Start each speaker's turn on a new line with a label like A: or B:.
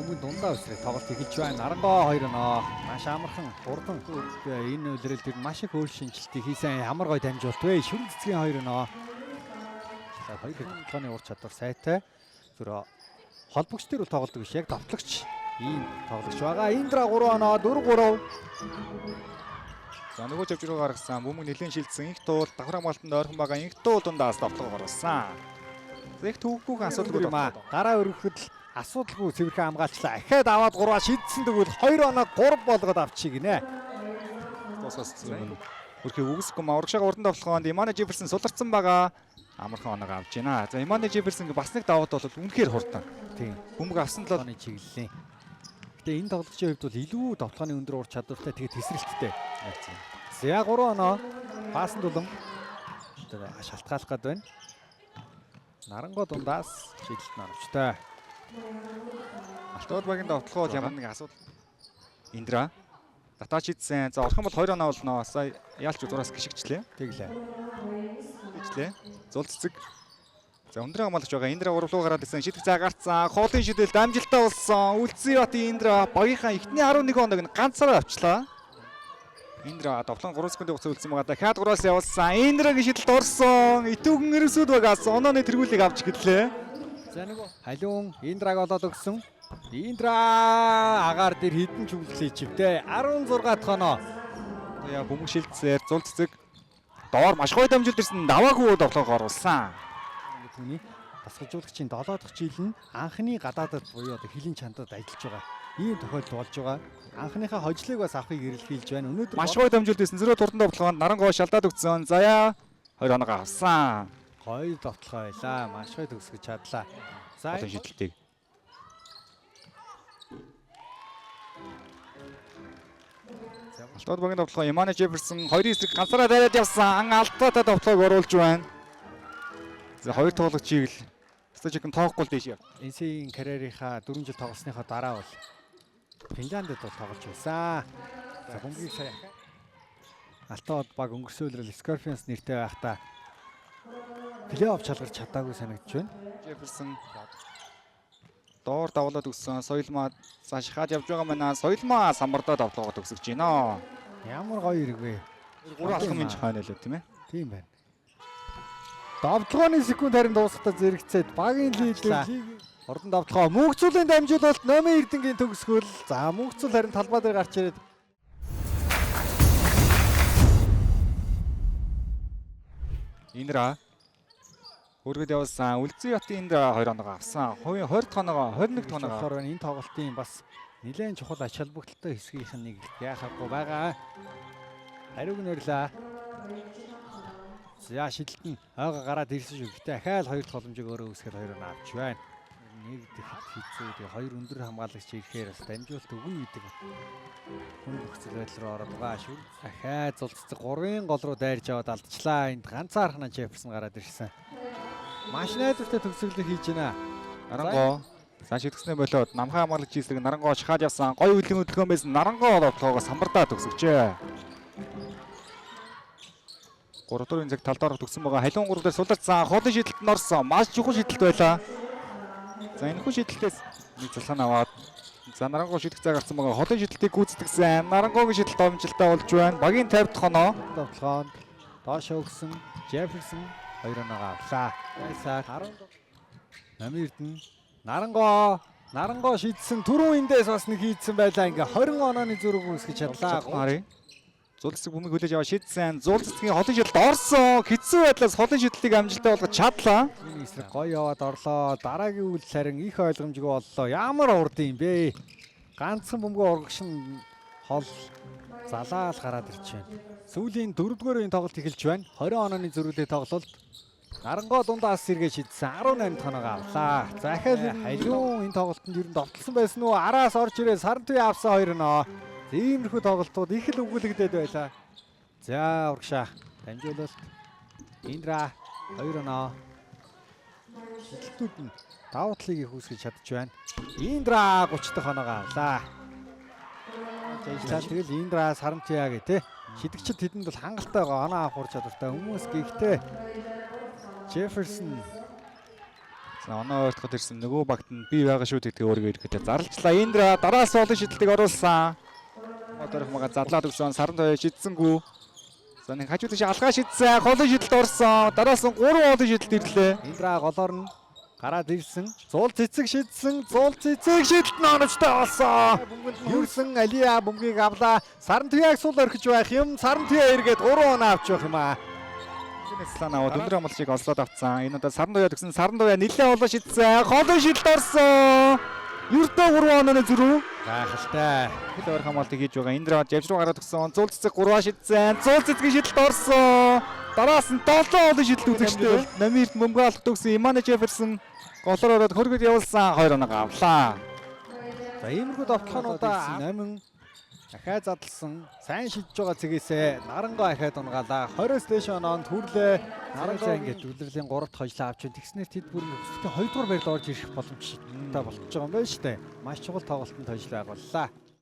A: бөмбөгийн дундаа үсрээ тоглолт эхэлж байна. Нарангоо 2 оноо. Маш амархан хурдан энэ үлрэлт дээр маш их өөр шинжилтийг хийсэн. Ямар гоё дамжуулт вэ? Шүрэн цэцгийн 2 оноо. Хоёр тоглооны ур чадвар сайтай. Зүр холбогч дээр бол тоглодог биш. Яг товтлогч ийм тоглогч байгаа. Индра 3 оноо, 4-3.
B: За нөгөө жавж руу гаргасан бөмбөг нэлээд шилжсэн. Инх туул давхар хамгаалтанд ойрхон байгаа. Инх туул дундаас товтлого оруулсан. Их төвхгүйхэн асуудалгүй
A: маа. Гараа өргөхөд л асуудалгүй цэвэрхэн хамгаалчлаа. Ахаад аваад 3-аа шидсэн тэгвэл 2 оноо 3 болгоод авчих гинэ.
B: Тусгас өрхийг үгсэхгүй ма урагшаага урдан тоглохонд Имане Жефферсон суларцсан байгаа. Амархан оноог авч байна. За Имане Жефферсон бас нэг даваад бол үнэхээр хурдан.
A: Тийм.
B: Бөмбөг авсан л
A: оны чиглэлээ. Гэтэ энэ тоглогчийн хувьд бол илүү давталгааны өндөр ур чадвартай тэгээд тесрэлттэй. За 3 оноо пассан тулам шалтгаалах гээд байна. Нарангоо дундаас шийдэлт наравчтай.
B: Алтууд багийн давталгаа бол ямар нэг асуудал. Индра татаач идсэн. За орох юм бол 2 оноо болно. Сая яалч удаараас гიშгчлээ.
A: Тэглээ.
B: Гიშлээ. Зул цэцэг. За өндөр хамгаалагч байгаа. Индра уралуу гараад ирсэн. Шидэх цаа гарцсан. Хоолын шидэлд амжилттай болсон. Үлцэн бат Индра багийнхаа эхний 11 оног нь ганцаараа авчлаа. Индра довтлон 3 секундын хугацаа үлдсэн байгаа. Дахиад 3-аас явуулсан. Индрагийн шидэлд орсон. Итүүхэн эрсүүд багаас онооны тэргүүлийг авч гэлээ.
A: За нөгөө халиун Индраг олоод өгсөн. Индра агаар дээр хідэн ч үлдлээ чивтэй. 16 дахь оноо.
B: Яа бөмбөг шилдсээр зул цэцэг доор маш гоё дамжуулт ирсэн. Даваагүй довтлого оруулсан.
A: Түүний тасгалжуулагчийн 7 дахь жил нь анхны гадаадад буюу одоо хилийн чандад ажиллаж байгаа. Ийм тохиолдол болж байгаа. Анхныхаа хожлыг бас авахыг эрэлхийлж байна. Өнөөдөр
B: маш гоё дамжуулт ирсэн. Зөрөө турдан довтлогоонд Нарангоо шалдаад өгсөн. Заяа 2 оноо авсан.
A: Гоё довтлогоо байлаа. Маш гоё төгсгөж чадлаа. За
B: энэ шидэлтийг Алтууд багийн довтлогоо Имане Жефферсон 2 эсрэг ганцаараа дайраад явсан. Алтаатай довтлогог оруулж байна. За хоёр тоглогчийг л стажикэн тоохгүй л дээш яв.
A: NC-ийн карьерийнхаа 4 жил тоглосныхоо дараа бол Финляндд бол тоглож байсан. За бөмбөгийг сая Алтууд баг өнгөрсөн үеэр Scorpions нэртэй байхдаа плей-офф чалгарч чадаагүй санагдж байна.
B: Жефферсон доор давлаад өгсөн. Соёлмаа цааш хаад явж байгаа маа. Соёлмаа самбардаа давлуугаад өгсөж байна.
A: Ямар гоё хэрэг вэ?
B: 3 алхам минь хойно лөө тийм ээ.
A: Тийм байна. Давталгооны секунд харин дуусахтаа зэрэгцээд багийн лидер ордон давталгоо мөнхцүүлийн дамжуулалт номын Эрдэнгийн төгсгөл. За мөнхцүүл харин талбай дээр гарч ирээд
B: Индра өргөд явуулсан. Үлзий ятын Индра 2 оноо авсан. 20 тоногоо 21 тоногоо.
A: болохоор энэ тоглолтын бас нэлээд чухал ач холбогдолтой хэсгийнх нь нэг яахахгүй байгаа. Хариуг нөрлөө. За шидэлт нь ойгоо гараад ирсэн шүү. Гэтэ ахаал 2 дахь боломжийг өөрөө үүсгээд 2 оноо авч байна. Нэг хэцүү дээ. 2 өндөр хамгаалагч ирэхээр бас дамжуулт өгнө гэдэг хүн нөхцөл байдал руу ороод байгаа шүү. Ахаа зул цэцэг 3-ын гол руу дайрж аваад алдчихлаа. Энд ганцаархнаа Жефферсон гараад ирсэн. Маш найдвартай төгсгөлийг хийж байна.
B: Нарангоо цааш идэгснээ болоод намхаа хамгаалагч эсрэг Нарангоо шахаад явсан. Гоё үлгэн хөдөлгөөн байсан. Нарангоо довтлогоо самбардаа төгсөжээ. 3 дуурын цаг тал доорх төгсөн байгаа. Халиун 3 дээр суларцсан. Хоолын шидэлтэнд орсон. Маш чухал шидэлт байлаа. За энэ хүн шидэлтээс нэг цалхан аваад за Нарангоо шидэх цаа гарсан байгаа. Хоолын шидэлтийг гүйцэтгэсэн. Нарангоогийн шидэлт амжилттай болж байна. Багийн 50 дахь оноо.
A: Довтлогоонд доош өгсөн Жефферсон 2 оноогоо авлаа. Байсаар 10 Намын Эрдэнэ Нарангоо шидсэн түрүүн эндээс бас нэг хийдсэн байлаа. Ингээ 20 онооны зүрэг үүсгэж чадлаа.
B: Зул цэцэг бөмбөг хүлээж аваа шидсэн. Зул цэцгийн холын шидэлд орсон. Хэцүү байдлаас холын шидэлтийг амжилттай болгож чадлаа.
A: Энэ эсрэг гоё яваад орлоо. Дараагийн үйл харин их ойлгомжгүй боллоо. Ямар урд юм бэ? Ганцхан бөмбөг урагш нь хол залаал гараад ирж байна. Сүүлийн 4-р үеийн тоглолт эхэлж байна. 20 онооны зөрүүлээ тоглолт. Нарангоо дундаас сэргээ шидсэн 18 тоноогоо авлаа. За ахаал халиун энэ тоглолтод ер нь довтлсон байсан уу? Араас орж ирээ Сарантуй авсан 2 оноо. Иймэрхүү тоглолтууд их л өгүүлэгдээд байлаа. За урагшаа дамжуулалт Индра 2 оноо. Шидэлтүүд нь давуу талыг их үүсгэж чадж байна. Индра 30 дахь оноогоо авлаа. Тэгэл Индра Сарантуя гэх те шидэгчд тэдэнд бол хангалттай оноо авах ур чадвартай хүмүүс. Гэхдээ Жефферсон
B: За оноо ойртоход ирсэн нөгөө багт нь би байгаа шүү гэдгийг өөрийгөө ирэхэд зарлжлаа. Индра дараас олон шидэлтийг оруулсан. Одоо их мага задлаад өгсөн саран тоё шидсэнгүү. За нэг хажууд тийш алгаа шидсэн. Голын шидэлт орсон. Дараас нь 3 голын шидэлт ирлээ.
A: Индра голоор нь гараад ирсэн. Зуул цэцэг шидсэн. Зуул цэцэг шидэлт нь оновчтой болсон. Юусэн Алия бөмбөгийг авлаа. Саран туяаг сул орхиж байх юм. Саран туяа эргээд 3 оноо авч явах юм аа.
B: Слана аваад өндөр амлалчийг олсоод авцсан. Энэ удаа саран туяа төгсөн. Саран туяа нэлээд олон шидсэн. Голын шидэлт орсон. Юртөө 3 онооны зүрүү.
A: Гайхалтай.
B: Хэл ойр хамгаалтыг хийж байгаа. Индра явж руу гараад өгсөн. Зуул цэцэг 3 шидсэн. Зуул цэцгийн шидэлт орсон. Дараас нь 7 олон шидэлт үзэгчтэй. Намирт бөмбөг алхад өгсөн. Имане Жефферсон голоор ороод хөргөд явуулсан. 2 оноо авлаа.
A: За иймэрхүү довтлохонуудаа 8 ахаа задлсан сайн шидэж байгаа цэгээсээ Нарангоо ахаад унгаалаа. 20-с дээш оноонд хүрлээ. Нарангоо ингээд үлрэлийн 3-т хожлоо авч тэгснээр тэд бүр өсөлтийн 2 дугаар байранд орж ирэх боломжтой болчихж байгаа юм байна шүү дээ. Маш чухал тоглолтод хожлоо байгууллаа.